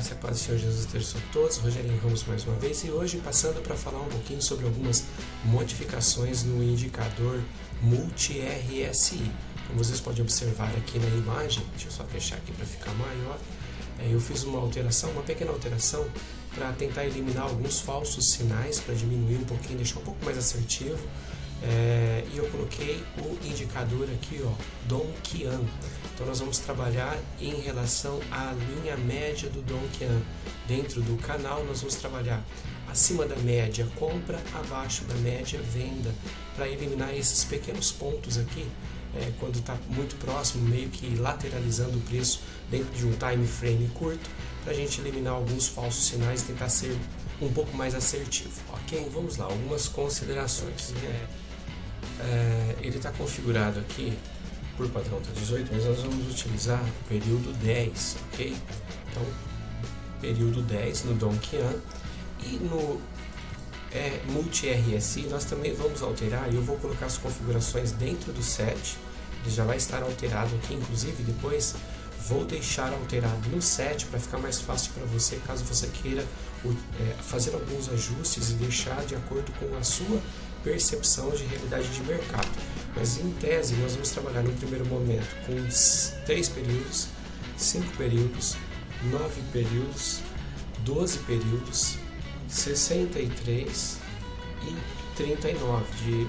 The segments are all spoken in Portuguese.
graça e a paz do Senhor Jesus esteja sobre todos. Rogerinho Ramos mais uma vez, e hoje passando para falar um pouquinho sobre algumas modificações no indicador Multi-RSI. Como vocês podem observar aqui na imagem, deixa eu só fechar aqui para ficar maior, eu fiz uma pequena alteração para tentar eliminar alguns falsos sinais, para diminuir um pouquinho, deixar um pouco mais assertivo. E eu coloquei o indicador aqui, ó, Donquian. Então nós vamos trabalhar em relação à linha média do Donquian. Dentro do canal nós vamos trabalhar acima da média compra, abaixo da média venda, para eliminar esses pequenos pontos aqui, quando está muito próximo, meio que lateralizando o preço dentro de um time frame curto, para a gente eliminar alguns falsos sinais e tentar ser um pouco mais assertivo. Ok? Vamos lá, algumas considerações. Ele está configurado aqui por padrão tá 18, mas nós vamos utilizar o período 10, ok? Então, período 10 no Donquian, e no Multi-RSI nós também vamos alterar, e eu vou colocar as configurações dentro do set. Ele já vai estar alterado aqui, inclusive depois vou deixar alterado no set para ficar mais fácil para você, caso você queira fazer alguns ajustes e deixar de acordo com a sua percepção de realidade de mercado. Mas em tese nós vamos trabalhar no primeiro momento com 3 períodos, 5 períodos, 9 períodos, 12 períodos, 63 e 39 de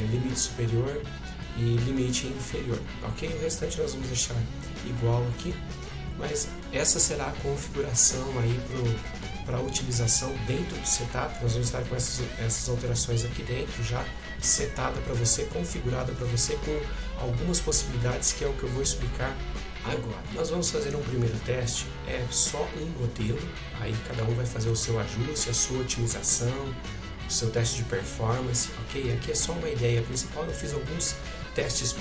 limite superior e limite inferior, ok? O restante nós vamos deixar igual aqui, mas essa será a configuração aí para a utilização dentro do setup. Nós vamos estar com essas alterações aqui dentro já setada para você, configurada para você, com algumas possibilidades que é o que eu vou explicar agora. Nós vamos fazer um primeiro teste, é só um modelo, aí cada um vai fazer o seu ajuste, a sua otimização, o seu teste de performance, ok? Aqui é só uma ideia principal. Eu fiz alguns testes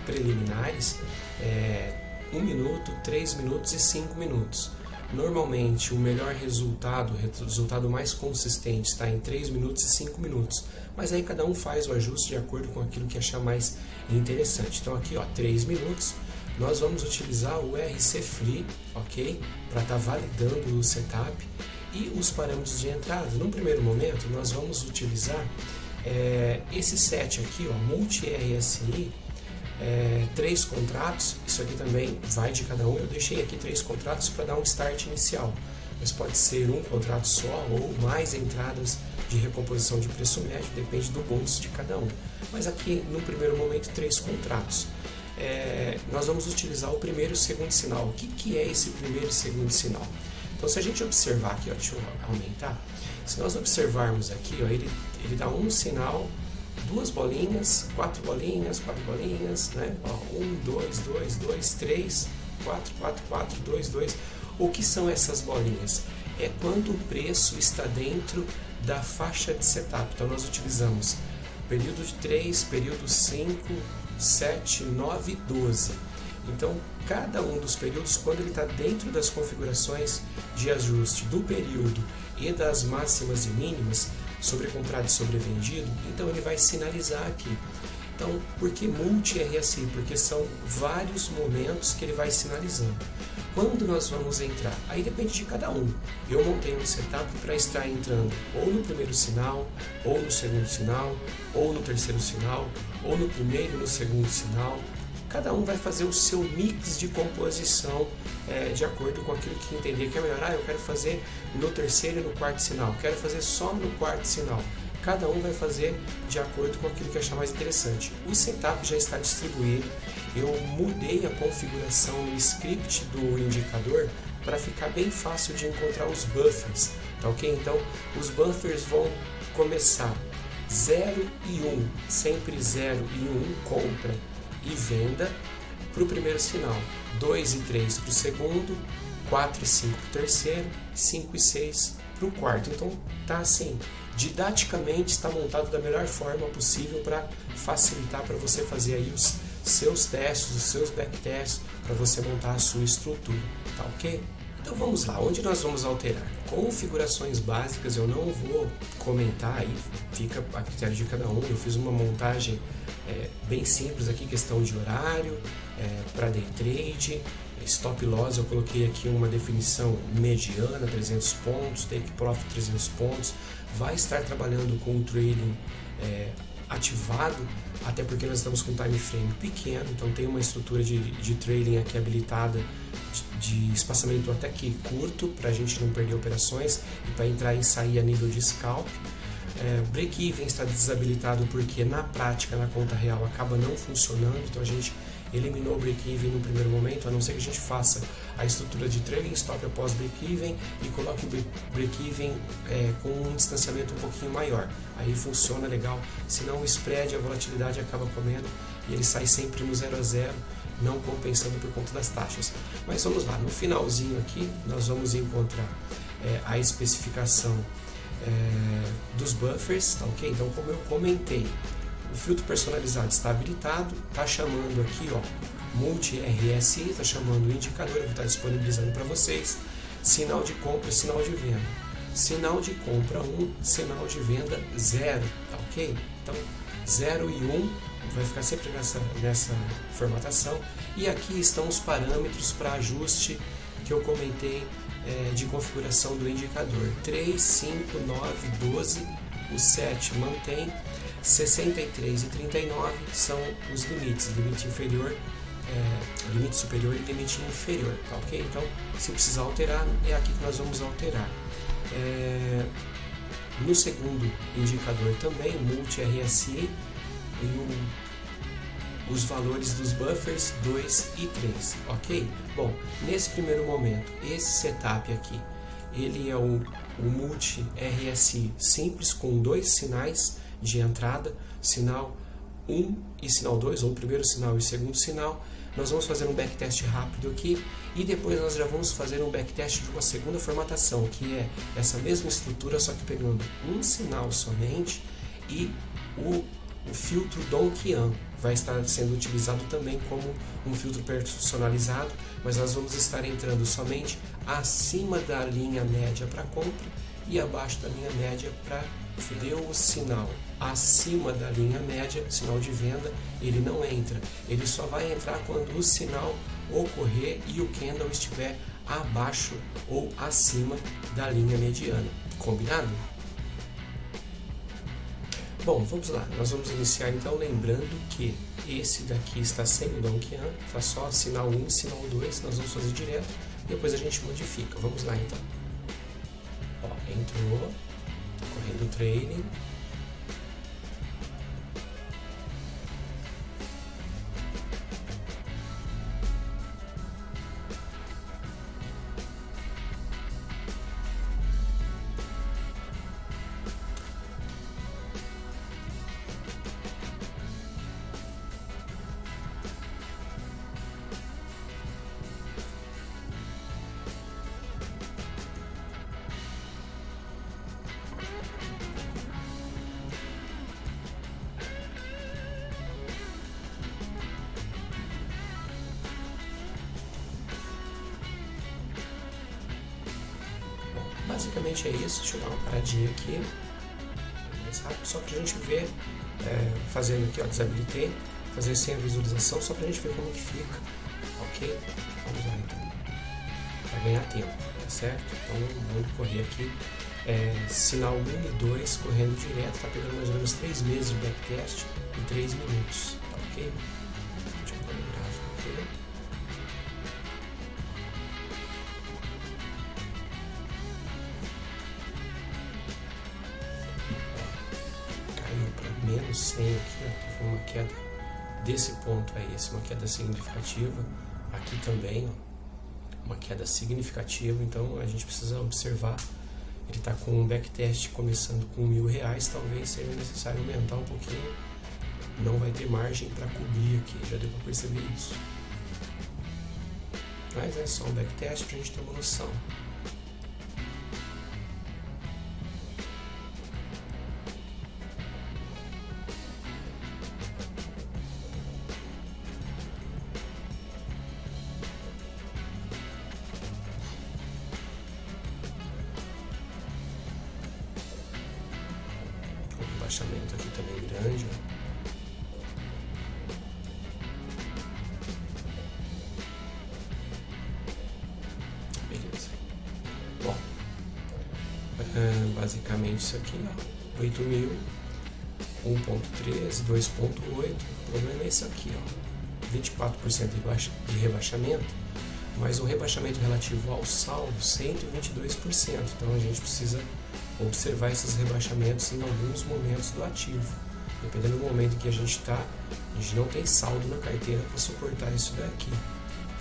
preliminares, 1 minuto, 3 minutos e 5 minutos. Normalmente o melhor resultado, o resultado mais consistente, está em 3 minutos e 5 minutos. Mas aí cada um faz o ajuste de acordo com aquilo que achar mais interessante. Então aqui, ó, 3 minutos, nós vamos utilizar o RC Free, ok? Para estar validando o setup e os parâmetros de entrada. No primeiro momento nós vamos utilizar esse set aqui, ó, Multi-RSI, 3 contratos. Isso aqui também vai de cada um. Eu deixei aqui 3 contratos para dar um start inicial, mas pode ser um contrato só ou mais entradas de recomposição de preço médio, depende do bolso de cada um. Mas aqui no primeiro momento 3 contratos. Nós vamos utilizar o primeiro e o segundo sinal. O que é esse primeiro e segundo sinal? Então, se a gente observar aqui, ó, deixa eu aumentar. Se nós observarmos aqui, ó, ele dá um sinal, 2 bolinhas, 4 bolinhas, 4 bolinhas, né? Ó, 1, 2, 2, 2, 3, 4, 4, 4, 2, 2. O que são essas bolinhas? É quando o preço está dentro da faixa de setup. Então nós utilizamos período de 3, período 5, 7, 9 e 12. Então cada um dos períodos, quando ele está dentro das configurações de ajuste do período e das máximas e mínimas, sobrecomprado e sobrevendido, então ele vai sinalizar aqui. Então, por que Multi-RSI? Porque são vários momentos que ele vai sinalizando. Quando nós vamos entrar? Aí depende de cada um. Eu montei um setup para estar entrando ou no primeiro sinal, ou no segundo sinal, ou no terceiro sinal, ou no primeiro e no segundo sinal. Cada um vai fazer o seu mix de composição de acordo com aquilo que entender que é melhor. Eu quero fazer no terceiro e no quarto sinal, quero fazer só no quarto sinal. Cada um vai fazer de acordo com aquilo que achar mais interessante. O setup já está distribuído. Eu mudei a configuração no script do indicador para ficar bem fácil de encontrar os buffers. Tá ok? Então, os buffers vão começar 0 e 1, sempre 0 e 1, compra e venda para o primeiro sinal, 2 e 3 para o segundo, 4 e 5 para o terceiro, 5 e 6 para o quarto. Então tá assim, didaticamente está montado da melhor forma possível para facilitar para você fazer aí os seus testes, os seus backtests, para você montar a sua estrutura, tá ok? Então vamos lá, onde nós vamos alterar? Configurações básicas eu não vou comentar aí, fica a critério de cada um. Eu fiz uma montagem bem simples aqui, questão de horário, para day trade, Stop loss, eu coloquei aqui uma definição mediana, 300 pontos, take profit 300 pontos. Vai estar trabalhando com o trailing ativado, até porque nós estamos com um time frame pequeno, então tem uma estrutura de trailing aqui habilitada de espaçamento até que curto, para a gente não perder operações e para entrar e sair a nível de scalp. Break-even está desabilitado porque na prática, na conta real, acaba não funcionando, então a gente eliminou o break-even no primeiro momento, a não ser que a gente faça a estrutura de trailing stop após break-even e coloque o break-even com um distanciamento um pouquinho maior. Aí funciona legal, senão o spread, a volatilidade acaba comendo e ele sai sempre no 0 a 0, não compensando por conta das taxas. Mas vamos lá, no finalzinho aqui nós vamos encontrar a especificação dos buffers, tá ok? Então, como eu comentei, o filtro personalizado está habilitado, está chamando aqui, ó, Multi RSI, está chamando o indicador, eu vou estar disponibilizando para vocês, sinal de compra, sinal de venda, sinal de compra 1, sinal de venda 0, tá ok? Então, 0 e 1 vai ficar sempre nessa formatação, e aqui estão os parâmetros para ajuste que eu comentei de configuração do indicador. 3, 5, 9, 12, o 7 mantém, 63 e 39 são os limites, limite inferior, limite superior e limite inferior, tá ok? Então, se precisar alterar, é aqui que nós vamos alterar. No segundo indicador também, o Multi RSI e os valores dos buffers 2 e 3, ok? Bom, nesse primeiro momento, esse setup aqui, ele é o Multi RSI simples com 2 sinais de entrada, sinal 1 e sinal 2, ou o primeiro sinal e o segundo sinal. Nós vamos fazer um backtest rápido aqui e depois nós já vamos fazer um backtest de uma segunda formatação, que é essa mesma estrutura, só que pegando um sinal somente, e o filtro Donchian vai estar sendo utilizado também como um filtro personalizado, mas nós vamos estar entrando somente acima da linha média para compra e abaixo da linha média para deu o sinal acima da linha média, sinal de venda, ele não entra, ele só vai entrar quando o sinal ocorrer e o candle estiver abaixo ou acima da linha mediana, combinado? Bom, vamos lá, nós vamos iniciar então lembrando que esse daqui está sem o Donchian, está só sinal 1 e sinal 2, nós vamos fazer direto, depois a gente modifica, vamos lá então. Ó, entrou, correndo o trailing, basicamente é isso. Deixa eu dar uma paradinha aqui, só para a gente ver, fazendo aqui, ó, desabilitei, fazer sem a visualização, só para a gente ver como que fica, ok? Vamos lá então, para ganhar tempo, tá certo? Então vamos correr aqui, sinal 1 e 2 correndo direto, tá pegando mais ou menos 3 meses de backtest em 3 minutos, tá ok? Deixa eu pôr no gráfico aqui. Menos 100 aqui, ó, foi uma queda desse ponto a esse, uma queda significativa. Aqui também, ó, uma queda significativa, então a gente precisa observar. Ele está com um backtest começando com R$1.000, talvez seja necessário aumentar um pouquinho. Não vai ter margem para cobrir aqui, já deu para perceber isso. Mas é só um backtest para a gente ter uma noção. Baixamento aqui também grande, ó. basicamente isso aqui, ó, 8.000, 1.13, 2.8, o problema é isso aqui, ó, 24% de rebaixamento, mas o rebaixamento relativo ao saldo, 122%, então a gente precisa observar esses rebaixamentos em alguns momentos do ativo. Dependendo do momento que a gente está, a gente não tem saldo na carteira para suportar isso daqui,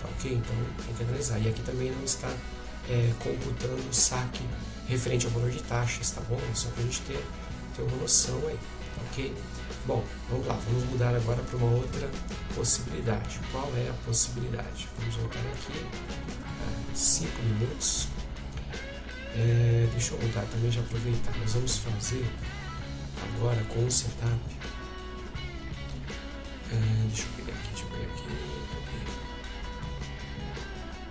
tá ok? Então tem que analisar. E aqui também não está computando o saque referente ao valor de taxas, tá bom? Só para a gente ter uma noção aí, tá ok? Bom, vamos lá, vamos mudar agora para uma outra possibilidade. Qual é a possibilidade? Vamos voltar aqui, 5 minutos. Deixa eu voltar também, já aproveitar. Nós vamos fazer agora com o setup. Deixa eu pegar aqui.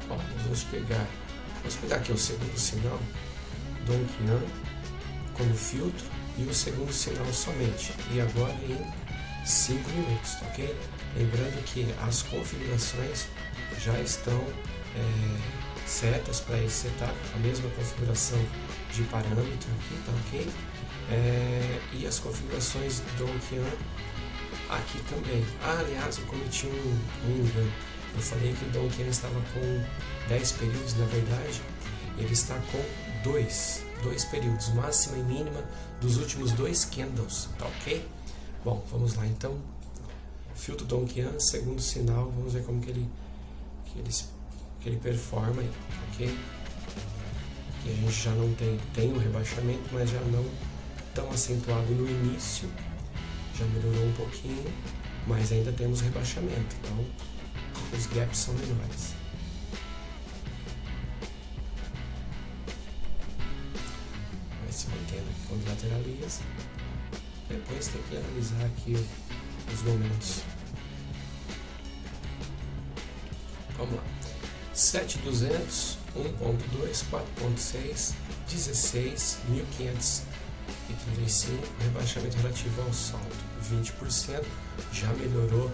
Ó, nós vamos pegar aqui o segundo sinal, Donquian, como filtro, e o segundo sinal somente. E agora em 5 minutos, tá ok? Lembrando que as configurações já estão certas para esse setup, a mesma configuração de parâmetro aqui, tá ok? E as configurações do Donquian aqui também. Aliás, eu cometi um engano. Eu falei que o Donquian estava com 10 períodos, na verdade, ele está com 2 períodos, máxima e mínima dos últimos 2 candles, tá ok? Bom, vamos lá então. Filtro Donquian, segundo sinal, vamos ver como que ele performa aí, ok? Aqui a gente já não tem o rebaixamento, mas já não tão acentuado no início, já melhorou um pouquinho, mas ainda temos rebaixamento, então os gaps são menores. Vai se mantendo aqui quando lateraliza. Depois tem que analisar aqui os momentos. Vamos lá. 7.200, 1.2, 4.6, 16, 1.535, rebaixamento relativo ao saldo, 20%, já melhorou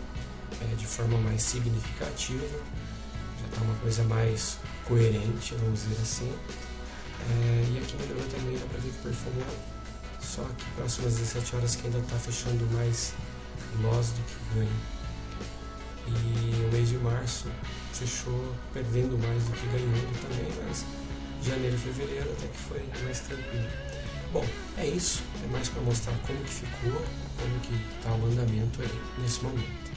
de forma mais significativa, já está uma coisa mais coerente, vamos dizer assim, e aqui melhorou também, dá para ver que performou, só que próximas 17 horas que ainda está fechando mais loss do que ganho. E o mês de março fechou perdendo mais do que ganhando também, mas janeiro e fevereiro até que foi mais tranquilo. Bom, é isso, é mais para mostrar como que ficou, como que está o andamento aí nesse momento.